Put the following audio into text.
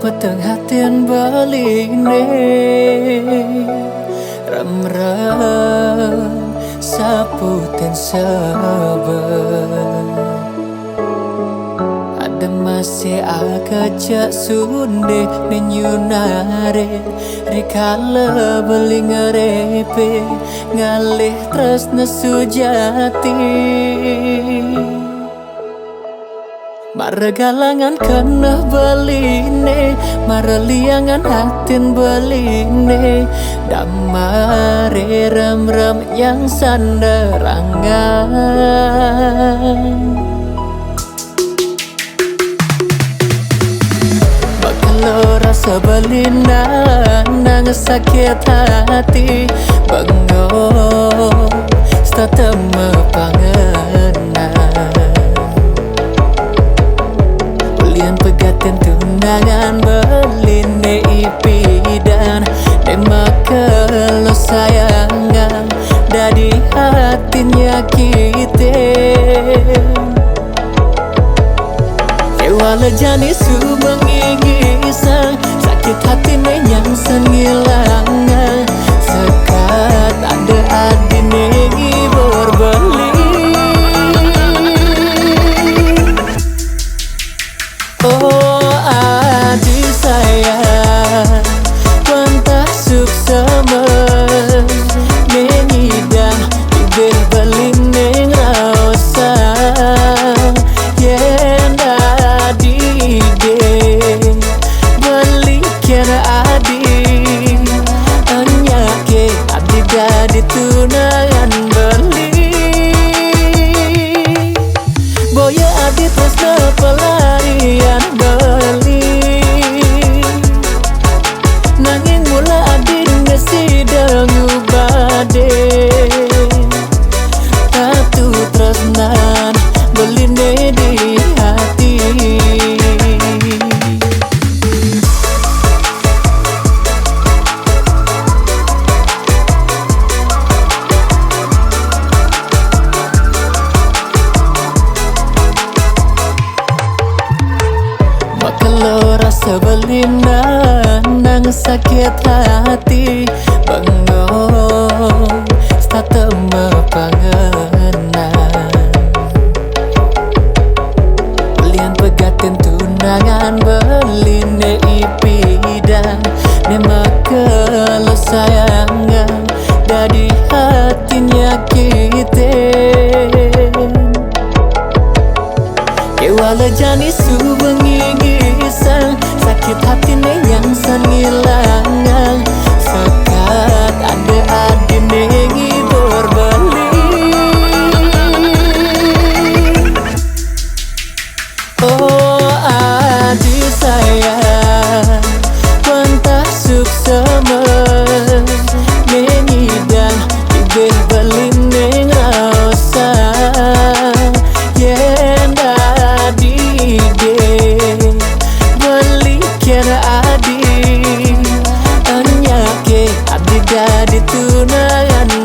peteng hatian baline rem-rem saputen sabar ada masih agak jak sunde nenyunare rikala beli ngarepe ngalih tresna sujati maragalangan kena beline maraliangan hatin beline damare ram-ram yang sandarangan bakal rasa belina nang sakit hati bengok stata mepangenan Lian pegaten tunangan beline ipidan Demaka lo sayangan Dadi hatinya kita Ewala jani su mengingisang Sakit hati yang sengilangan Sekat ada adine berbeli Oh adi sayang Pentah suksama Mengidang Ibeh belineng rasa Yen adi de Belikan adi Anyake adi dadi tunangan beli Boya adi terus pelarian beli Nanging mula adi ngesidang ubade Tatu tresnan beline di hati Kalau rasa belina nang sakit hati bengok stata mepangenan Lian pegaten tunangan beline ipidan Nema kalau sayangan Dadi hatinya kita Ewala jani su mengingisang Sakit hati yang sengilangan Sekat ada adine berbeli Oh adi sayang Pentah suksama Mengidang Ibeh belineng rasa Yen adi de Belikan adi Anyake adi dadi tunangan